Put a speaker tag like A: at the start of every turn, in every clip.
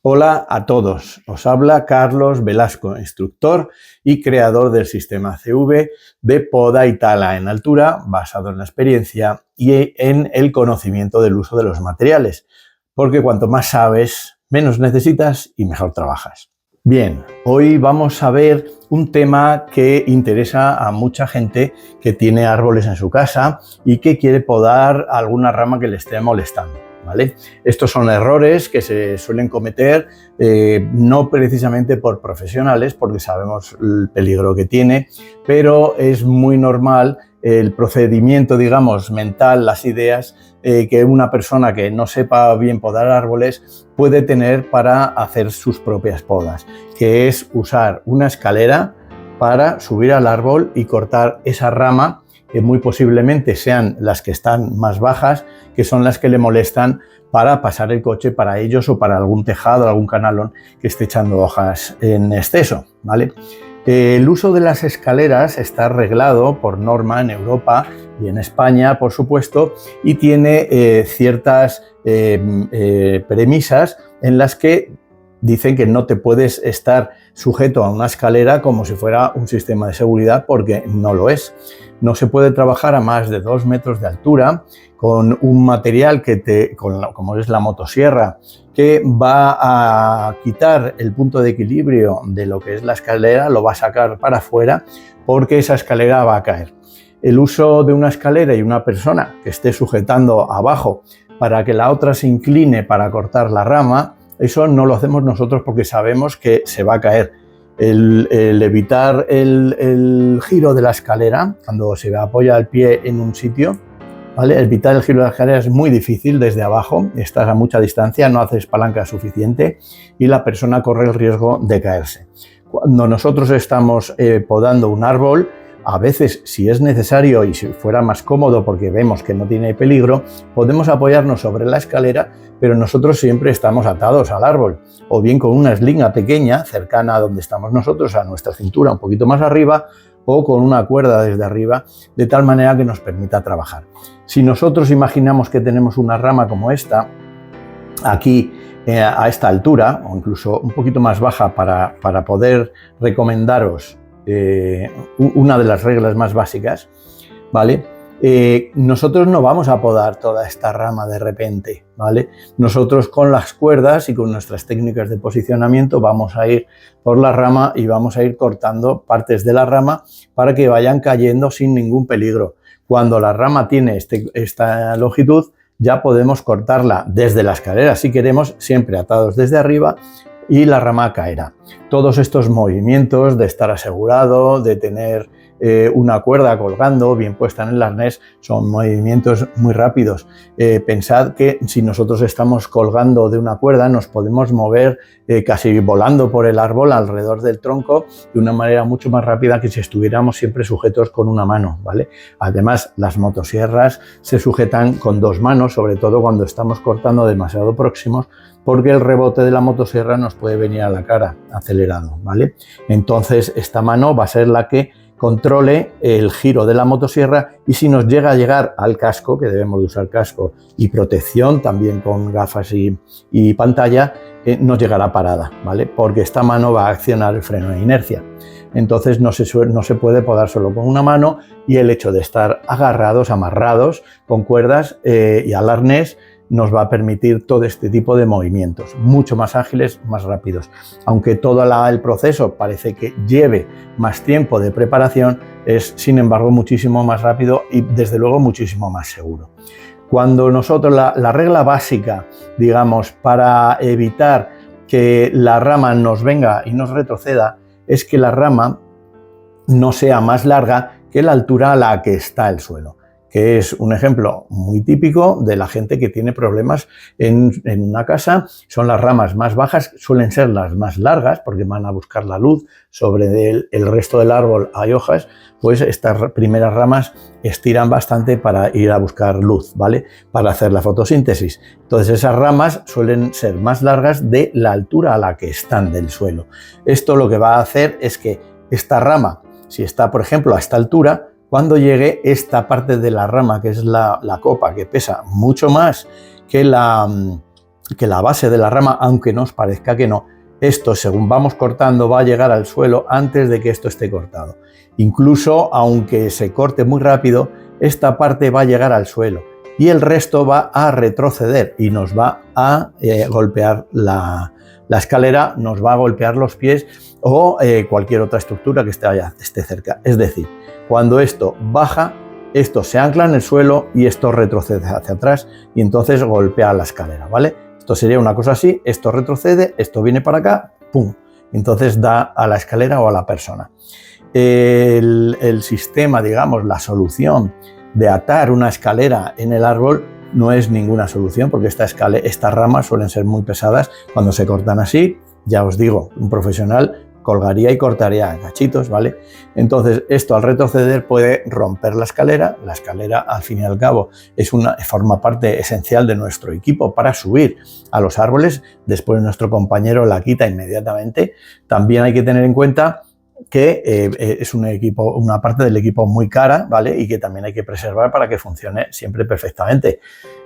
A: Hola a todos, os habla Carlos Velasco, instructor y creador del sistema CV de poda y tala en altura basado en la experiencia y en el conocimiento del uso de los materiales, porque cuanto más sabes, menos necesitas y mejor trabajas. Bien, hoy vamos a ver un tema que interesa a mucha gente que tiene árboles en su casa y que quiere podar alguna rama que le esté molestando. ¿Vale? Estos son errores que se suelen cometer no precisamente por profesionales, porque sabemos el peligro que tiene, pero es muy normal el procedimiento, digamos, mental, las ideas que una persona que no sepa bien podar árboles puede tener para hacer sus propias podas, que es usar una escalera para subir al árbol y cortar esa rama que muy posiblemente sean las que están más bajas, que son las que le molestan para pasar el coche para ellos o para algún tejado, algún canalón que esté echando hojas en exceso, ¿vale? El uso de las escaleras está reglado por norma en Europa y en España, por supuesto, y tiene ciertas premisas en las que dicen que no te puedes estar sujeto a una escalera como si fuera un sistema de seguridad, porque no lo es. No se puede trabajar a más de 2 metros de altura con un material como es la motosierra, que va a quitar el punto de equilibrio de lo que es la escalera, lo va a sacar para afuera porque esa escalera va a caer. El uso de una escalera y una persona que esté sujetando abajo para que la otra se incline para cortar la rama, eso no lo hacemos nosotros porque sabemos que se va a caer. El evitar el giro de la escalera, cuando se apoya el pie en un sitio, ¿vale? Evitar el giro de la escalera es muy difícil desde abajo, estás a mucha distancia, no haces palanca suficiente y la persona corre el riesgo de caerse. Cuando nosotros estamos podando un árbol, a veces, si es necesario y si fuera más cómodo porque vemos que no tiene peligro, podemos apoyarnos sobre la escalera, pero nosotros siempre estamos atados al árbol, o bien con una eslinga pequeña cercana a donde estamos nosotros, a nuestra cintura, un poquito más arriba, o con una cuerda desde arriba, de tal manera que nos permita trabajar. Si nosotros imaginamos que tenemos una rama como esta, aquí a esta altura, o incluso un poquito más baja para poder recomendaros una de las reglas más básicas, ¿vale? Nosotros no vamos a podar toda esta rama de repente, ¿vale? Nosotros con las cuerdas y con nuestras técnicas de posicionamiento vamos a ir por la rama y vamos a ir cortando partes de la rama para que vayan cayendo sin ningún peligro. Cuando la rama tiene esta longitud, ya podemos cortarla desde la escalera si queremos, siempre atados desde arriba, y la rama caerá. Todos estos movimientos de estar asegurado, de tener una cuerda colgando bien puesta en el arnés, son movimientos muy rápidos. Pensad que si nosotros estamos colgando de una cuerda nos podemos mover casi volando por el árbol alrededor del tronco de una manera mucho más rápida que si estuviéramos siempre sujetos con una mano, ¿vale? Además, las motosierras se sujetan con 2 manos, sobre todo cuando estamos cortando demasiado próximos, porque el rebote de la motosierra nos puede venir a la cara acelerado, ¿vale? Entonces, esta mano va a ser la que controle el giro de la motosierra, y si nos llega a llegar al casco, que debemos de usar casco y protección, también con gafas y pantalla, nos llegará parada, ¿vale? Porque esta mano va a accionar el freno de inercia. Entonces no se puede podar solo con una mano, y el hecho de estar amarrados con cuerdas y al arnés nos va a permitir todo este tipo de movimientos, mucho más ágiles, más rápidos. Aunque todo el proceso parece que lleve más tiempo de preparación, es sin embargo muchísimo más rápido y desde luego muchísimo más seguro. Cuando nosotros, la regla básica, digamos, para evitar que la rama nos venga y nos retroceda, es que la rama no sea más larga que la altura a la que está el suelo, que es un ejemplo muy típico de la gente que tiene problemas en una casa. Son las ramas más bajas, suelen ser las más largas porque van a buscar la luz. Sobre el resto del árbol hay hojas, pues estas primeras ramas estiran bastante para ir a buscar luz, ¿vale? Para hacer la fotosíntesis. Entonces esas ramas suelen ser más largas de la altura a la que están del suelo. Esto lo que va a hacer es que esta rama, si está por ejemplo a esta altura, cuando llegue esta parte de la rama, que es la copa, que pesa mucho más que la que la base de la rama, aunque nos parezca que no, esto según vamos cortando va a llegar al suelo antes de que esto esté cortado. Incluso aunque se corte muy rápido, esta parte va a llegar al suelo y el resto va a retroceder y nos va a golpear la escalera, nos va a golpear los pies o cualquier otra estructura que esté cerca. Es decir, cuando esto baja, esto se ancla en el suelo y esto retrocede hacia atrás y entonces golpea la escalera, ¿vale? Esto sería una cosa así, esto retrocede, esto viene para acá, ¡pum! Entonces da a la escalera o a la persona. El sistema, digamos, la solución de atar una escalera en el árbol no es ninguna solución porque estas ramas suelen ser muy pesadas. Cuando se cortan así, ya os digo, un profesional colgaría y cortaría cachitos, ¿vale? Entonces esto al retroceder puede romper la escalera al fin y al cabo forma parte esencial de nuestro equipo para subir a los árboles, después nuestro compañero la quita inmediatamente. También hay que tener en cuenta que es una parte del equipo muy cara, ¿vale? Y que también hay que preservar para que funcione siempre perfectamente.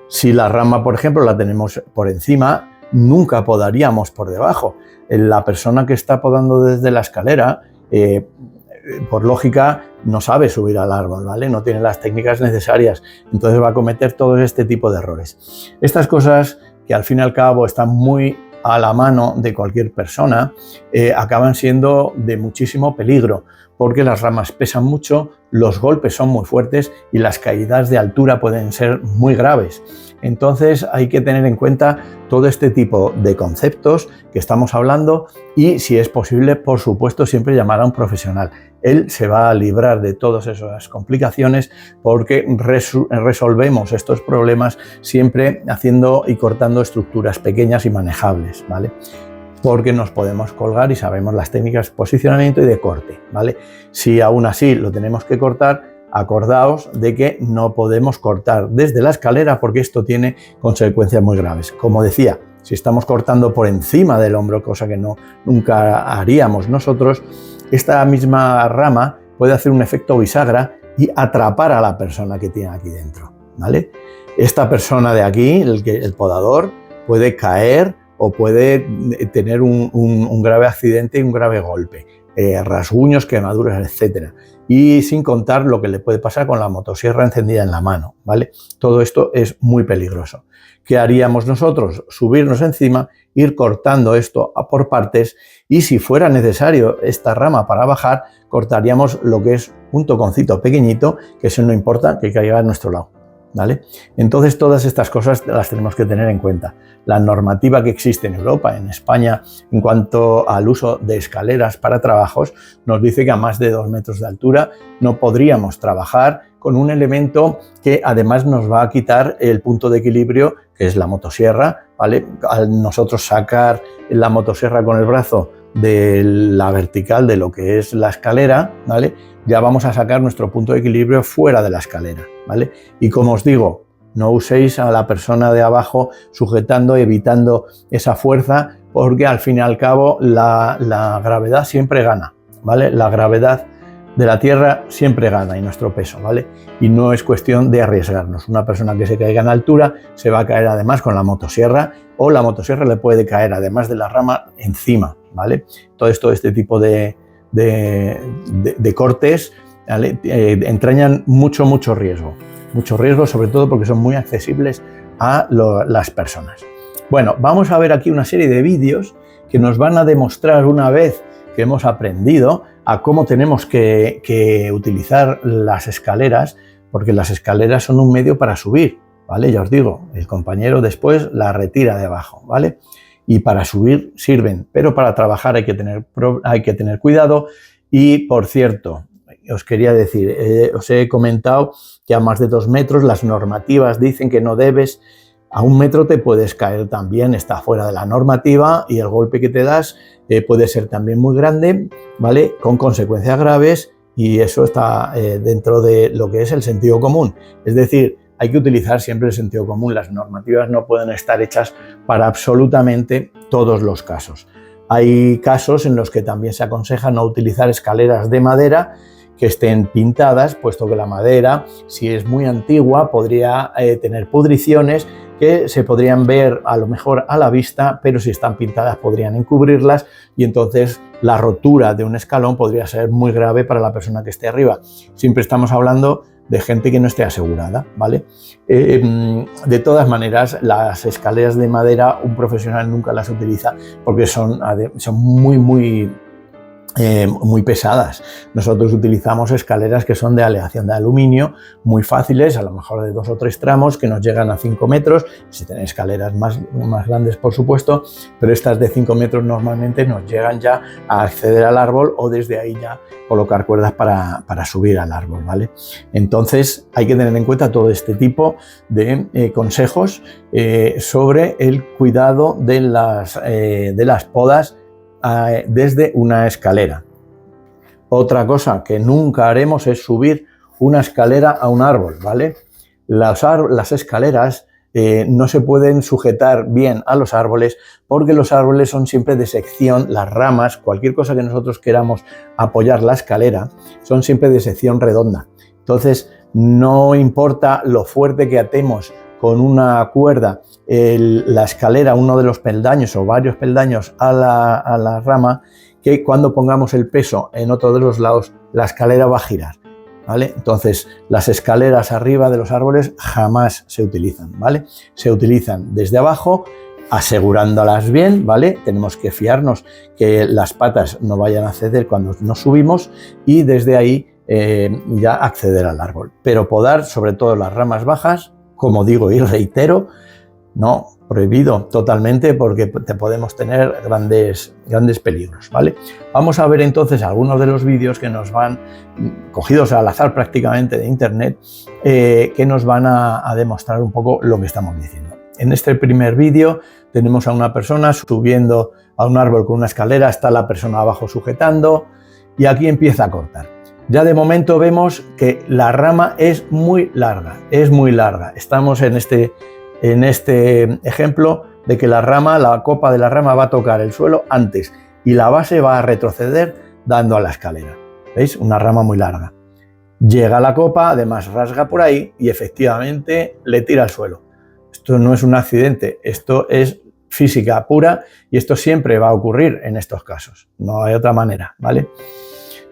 A: Si la rama, por ejemplo, la tenemos por encima, nunca podaríamos por debajo. La persona que está podando desde la escalera, por lógica, no sabe subir al árbol, ¿vale? No tiene las técnicas necesarias, entonces va a cometer todo este tipo de errores. Estas cosas que al fin y al cabo están muy a la mano de cualquier persona, acaban siendo de muchísimo peligro, porque las ramas pesan mucho, los golpes son muy fuertes y las caídas de altura pueden ser muy graves. Entonces hay que tener en cuenta todo este tipo de conceptos que estamos hablando y, si es posible, por supuesto, siempre llamar a un profesional. Él se va a librar de todas esas complicaciones porque resolvemos estos problemas siempre haciendo y cortando estructuras pequeñas y manejables, ¿vale? Porque nos podemos colgar y sabemos las técnicas de posicionamiento y de corte, ¿vale? Si aún así lo tenemos que cortar, acordaos de que no podemos cortar desde la escalera porque esto tiene consecuencias muy graves. Como decía, si estamos cortando por encima del hombro, cosa que nunca haríamos nosotros, esta misma rama puede hacer un efecto bisagra y atrapar a la persona que tiene aquí dentro, ¿vale? Esta persona de aquí, el podador, puede caer o puede tener un grave accidente y un grave golpe, rasguños, quemaduras, etc. Y sin contar lo que le puede pasar con la motosierra encendida en la mano, ¿vale? Todo esto es muy peligroso. ¿Qué haríamos nosotros? Subirnos encima, ir cortando esto por partes y, si fuera necesario esta rama para bajar, cortaríamos lo que es un toconcito pequeñito, que eso no importa, que caiga a nuestro lado, ¿vale? Entonces todas estas cosas las tenemos que tener en cuenta. La normativa que existe en Europa, en España, en cuanto al uso de escaleras para trabajos, nos dice que a más de 2 metros de altura no podríamos trabajar con un elemento que además nos va a quitar el punto de equilibrio, que es la motosierra, ¿vale? Al nosotros sacar la motosierra con el brazo de la vertical de lo que es la escalera, ¿vale? Ya vamos a sacar nuestro punto de equilibrio fuera de la escalera, ¿vale? Y como os digo, no uséis a la persona de abajo sujetando, evitando esa fuerza, porque al fin y al cabo la gravedad siempre gana, ¿vale? La gravedad de la Tierra siempre gana y nuestro peso, ¿vale? Y no es cuestión de arriesgarnos. Una persona que se caiga en altura se va a caer además con la motosierra, o la motosierra le puede caer además de la rama encima, ¿vale? Todo este tipo de cortes, ¿vale? Entrañan mucho riesgo. Mucho riesgo, sobre todo porque son muy accesibles a las personas. Bueno, vamos a ver aquí una serie de vídeos que nos van a demostrar, una vez que hemos aprendido, a cómo tenemos que utilizar las escaleras, porque las escaleras son un medio para subir, ¿vale? Ya os digo, el compañero después la retira de abajo, ¿vale? Y para subir sirven, pero para trabajar hay que tener cuidado. Y, por cierto, os quería decir, os he comentado que a más de 2 metros las normativas dicen que no debes. A 1 metro te puedes caer también, está fuera de la normativa, y el golpe que te das puede ser también muy grande, ¿vale? Con consecuencias graves, y eso está dentro de lo que es el sentido común. Es decir, hay que utilizar siempre el sentido común. Las normativas no pueden estar hechas para absolutamente todos los casos. Hay casos en los que también se aconseja no utilizar escaleras de madera que estén pintadas, puesto que la madera, si es muy antigua, podría tener pudriciones que se podrían ver a lo mejor a la vista, pero si están pintadas podrían encubrirlas y entonces la rotura de un escalón podría ser muy grave para la persona que esté arriba. Siempre estamos hablando de gente que no esté asegurada, ¿vale? De todas maneras, las escaleras de madera un profesional nunca las utiliza porque son muy pesadas. Nosotros utilizamos escaleras que son de aleación de aluminio, muy fáciles, a lo mejor de 2 o 3 tramos, que nos llegan a 5 metros, si tenéis escaleras más grandes por supuesto, pero estas de 5 metros normalmente nos llegan ya a acceder al árbol o desde ahí ya colocar cuerdas para subir al árbol, ¿vale? Entonces hay que tener en cuenta todo este tipo de consejos sobre el cuidado de las podas desde una escalera. Otra cosa que nunca haremos es subir una escalera a un árbol, ¿vale? Las escaleras no se pueden sujetar bien a los árboles porque los árboles son siempre de sección, las ramas, cualquier cosa que nosotros queramos apoyar la escalera, son siempre de sección redonda. Entonces, no importa lo fuerte que atemos con una cuerda la escalera, uno de los peldaños o varios peldaños a la rama, que cuando pongamos el peso en otro de los lados, la escalera va a girar, ¿vale? Entonces, las escaleras arriba de los árboles jamás se utilizan, ¿vale? Se utilizan desde abajo, asegurándolas bien, ¿vale? Tenemos que fiarnos que las patas no vayan a ceder cuando nos subimos y desde ahí ya acceder al árbol. Pero podar, sobre todo las ramas bajas, como digo y reitero, no, prohibido totalmente porque te podemos tener grandes peligros, ¿vale? Vamos a ver entonces algunos de los vídeos que nos van cogidos al azar prácticamente de internet, que nos van a demostrar un poco lo que estamos diciendo. En este primer vídeo tenemos a una persona subiendo a un árbol con una escalera, está la persona abajo sujetando y aquí empieza a cortar. Ya de momento vemos que la rama es muy larga, Estamos en este ejemplo de que la copa de la rama va a tocar el suelo antes y la base va a retroceder dando a la escalera. ¿Veis? Una rama muy larga. Llega la copa, además rasga por ahí y efectivamente le tira al suelo. Esto no es un accidente, esto es física pura y esto siempre va a ocurrir en estos casos. No hay otra manera, ¿vale?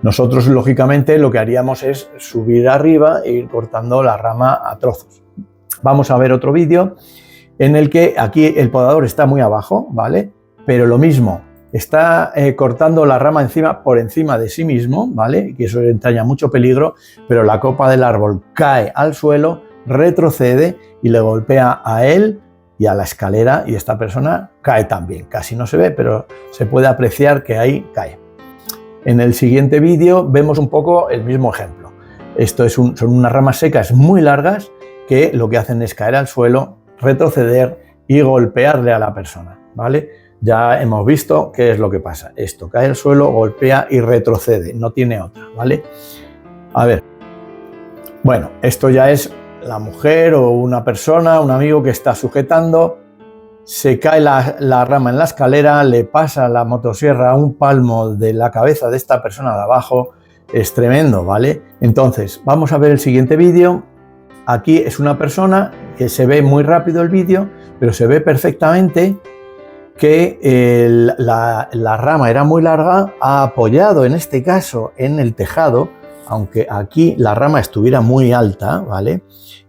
A: Nosotros, lógicamente, lo que haríamos es subir arriba e ir cortando la rama a trozos. Vamos a ver otro vídeo en el que aquí el podador está muy abajo, ¿vale? Pero lo mismo, está cortando la rama por encima de sí mismo, ¿vale? Que eso entraña mucho peligro, pero la copa del árbol cae al suelo, retrocede y le golpea a él y a la escalera y esta persona cae también. Casi no se ve, pero se puede apreciar que ahí cae. En el siguiente vídeo vemos un poco el mismo ejemplo. Esto son unas ramas secas muy largas que lo que hacen es caer al suelo, retroceder y golpearle a la persona, ¿vale? Ya hemos visto qué es lo que pasa. Esto cae al suelo, golpea y retrocede, no tiene otra, ¿vale? A ver, bueno, esto ya es la mujer o una persona, un amigo que está sujetando, se cae la rama en la escalera, le pasa la motosierra a un palmo de la cabeza de esta persona de abajo, es tremendo, ¿vale? Entonces, vamos a ver el siguiente vídeo. Aquí es una persona que se ve muy rápido el vídeo, pero se ve perfectamente que la rama era muy larga, ha apoyado en este caso en el tejado, aunque aquí la rama estuviera muy alta, ¿vale?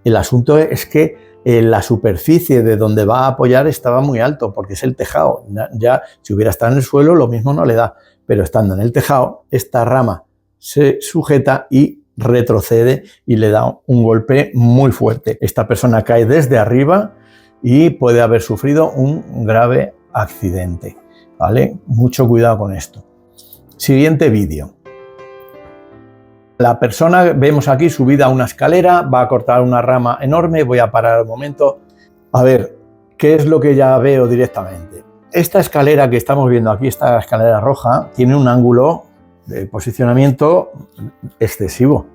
A: El asunto es que la superficie de donde va a apoyar estaba muy alto, porque es el tejado. Ya si hubiera estado en el suelo, lo mismo no le da, pero estando en el tejado, esta rama se sujeta y retrocede y le da un golpe muy fuerte. Esta persona cae desde arriba y puede haber sufrido un grave accidente, ¿vale? Mucho cuidado con esto. Siguiente vídeo. La persona, vemos aquí subida a una escalera, va a cortar una rama enorme, voy a parar un momento. A ver, ¿qué es lo que ya veo directamente? Esta escalera que estamos viendo aquí, esta escalera roja, tiene un ángulo de posicionamiento excesivo,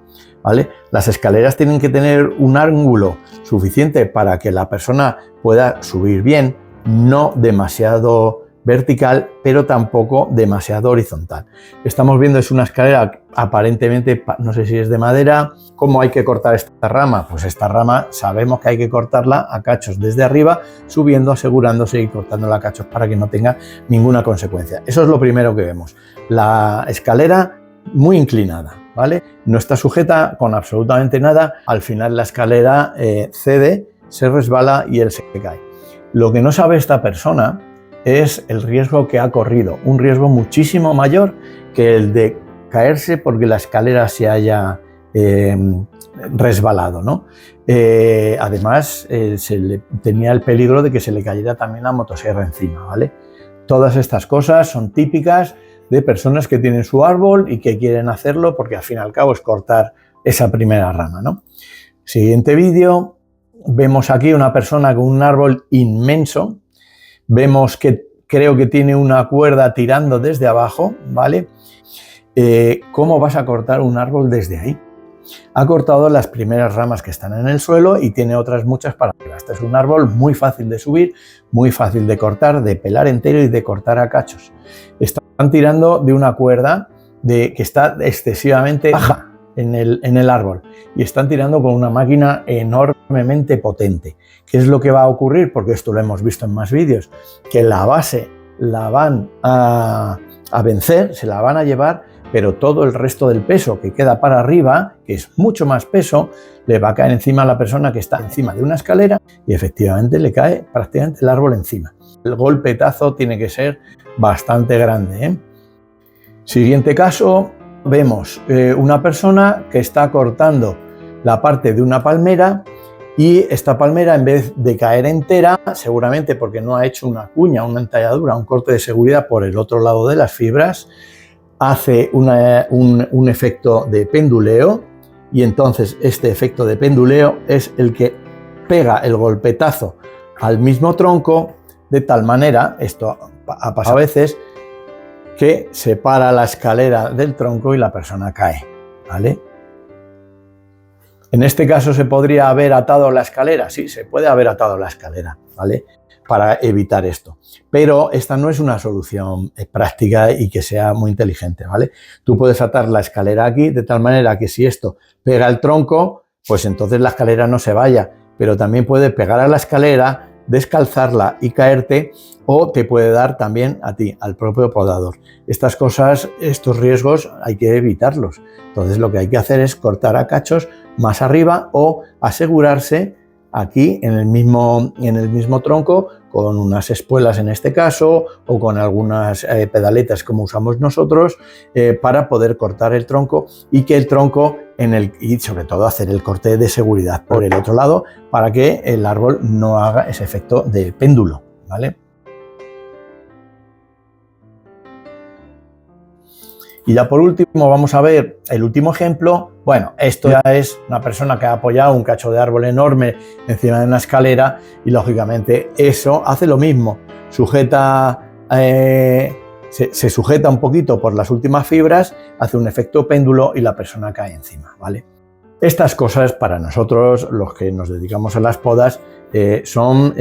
A: ¿vale? Las escaleras tienen que tener un ángulo suficiente para que la persona pueda subir bien, no demasiado vertical, pero tampoco demasiado horizontal. Estamos viendo es una escalera aparentemente, no sé si es de madera. ¿Cómo hay que cortar esta rama? Pues esta rama sabemos que hay que cortarla a cachos desde arriba, subiendo, asegurándose y cortándola a cachos para que no tenga ninguna consecuencia. Eso es lo primero que vemos. La escalera muy inclinada, ¿vale? No está sujeta con absolutamente nada. Al final la escalera cede, se resbala y él se cae. Lo que no sabe esta persona es el riesgo que ha corrido, un riesgo muchísimo mayor que el de caerse porque la escalera se haya resbalado, ¿no? Además, tenía el peligro de que se le cayera también la motosierra encima, ¿vale? Todas estas cosas son típicas de personas que tienen su árbol y que quieren hacerlo porque al fin y al cabo es cortar esa primera rama, ¿no? Siguiente vídeo. Vemos aquí una persona con un árbol inmenso. Vemos que creo que tiene una cuerda tirando desde abajo, ¿vale? ¿Cómo vas a cortar un árbol desde ahí? Ha cortado las primeras ramas que están en el suelo y tiene otras muchas para arriba. Este es un árbol muy fácil de subir, muy fácil de cortar, de pelar entero y de cortar a cachos. Están tirando de una cuerda que está excesivamente baja en el árbol y están tirando con una máquina enormemente potente. ¿Qué es lo que va a ocurrir? Porque esto lo hemos visto en más vídeos, que la base la van a vencer, se la van a llevar, pero todo el resto del peso que queda para arriba, que es mucho más peso, le va a caer encima a la persona que está encima de una escalera y efectivamente le cae prácticamente el árbol encima. El golpetazo tiene que ser bastante grande, ¿eh? Siguiente caso. Vemos una persona que está cortando la parte de una palmera y esta palmera, en vez de caer entera, seguramente porque no ha hecho una cuña, una entalladura, un corte de seguridad por el otro lado de las fibras, hace un efecto de penduleo y entonces este efecto de penduleo es el que pega el golpetazo al mismo tronco de tal manera, esto ha pasado a veces, que separa la escalera del tronco y la persona cae, ¿vale? En este caso, ¿se podría haber atado la escalera? Sí, se puede haber atado la escalera, ¿vale? Para evitar esto. Pero esta no es una solución práctica y que sea muy inteligente, ¿vale? Tú puedes atar la escalera aquí de tal manera que si esto pega el tronco, pues entonces la escalera no se vaya, pero también puede pegar a la escalera, descalzarla y caerte, o te puede dar también a ti, al propio podador. Estas cosas, estos riesgos hay que evitarlos. Entonces lo que hay que hacer es cortar a cachos más arriba o asegurarse aquí en el mismo tronco con unas espuelas en este caso o con algunas pedaletas como usamos nosotros para poder cortar el tronco y que el tronco y sobre todo hacer el corte de seguridad por el otro lado para que el árbol no haga ese efecto de péndulo, ¿vale? Y ya por último vamos a ver el último ejemplo. Bueno, esto ya es una persona que ha apoyado un cacho de árbol enorme encima de una escalera y lógicamente eso hace lo mismo. Se sujeta un poquito por las últimas fibras, hace un efecto péndulo y la persona cae encima, ¿vale? Estas cosas para nosotros, los que nos dedicamos a las podas, son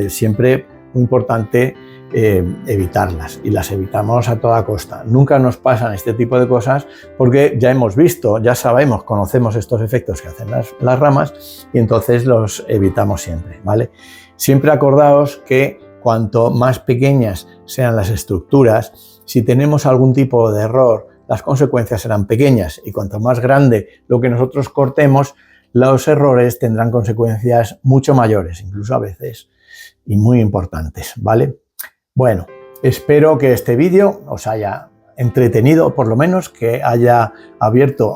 A: siempre muy importante evitarlas y las evitamos a toda costa. Nunca nos pasan este tipo de cosas porque ya hemos visto, ya sabemos, conocemos estos efectos que hacen las ramas y entonces los evitamos siempre, ¿vale? Siempre acordaos que cuanto más pequeñas sean las estructuras, si tenemos algún tipo de error, las consecuencias serán pequeñas y cuanto más grande lo que nosotros cortemos, los errores tendrán consecuencias mucho mayores, incluso a veces, y muy importantes, ¿vale? Bueno, espero que este vídeo os haya entretenido, por lo menos, que haya abierto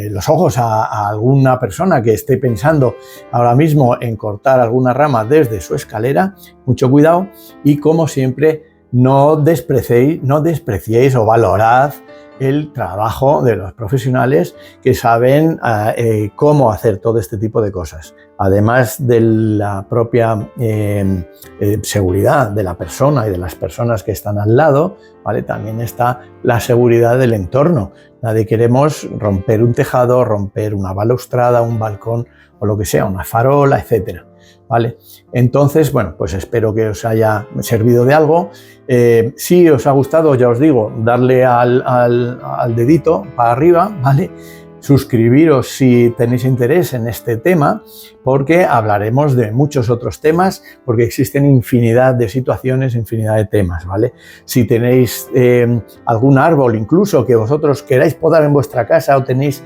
A: los ojos a alguna persona que esté pensando ahora mismo en cortar alguna rama desde su escalera. Mucho cuidado y, como siempre, no despreciéis o valorad el trabajo de los profesionales que saben cómo hacer todo este tipo de cosas. Además de la propia seguridad de la persona y de las personas que están al lado, ¿vale? También está la seguridad del entorno. Nadie queremos romper un tejado, romper una balaustrada, un balcón o lo que sea, una farola, etcétera, ¿vale? ¿vale? Entonces, bueno, pues espero que os haya servido de algo. Si os ha gustado, ya os digo, darle al dedito para arriba, ¿vale? Suscribiros si tenéis interés en este tema, porque hablaremos de muchos otros temas, porque existen infinidad de situaciones, infinidad de temas, ¿vale? Si tenéis algún árbol incluso que vosotros queráis podar en vuestra casa o tenéis,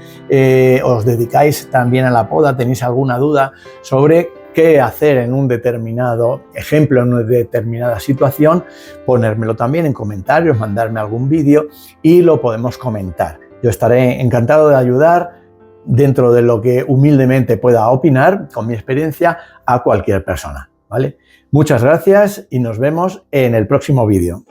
A: os dedicáis también a la poda, tenéis alguna duda sobre qué hacer en un determinado ejemplo, en una determinada situación, ponérmelo también en comentarios, mandarme algún vídeo y lo podemos comentar. Yo estaré encantado de ayudar dentro de lo que humildemente pueda opinar con mi experiencia a cualquier persona, ¿vale? Muchas gracias y nos vemos en el próximo vídeo.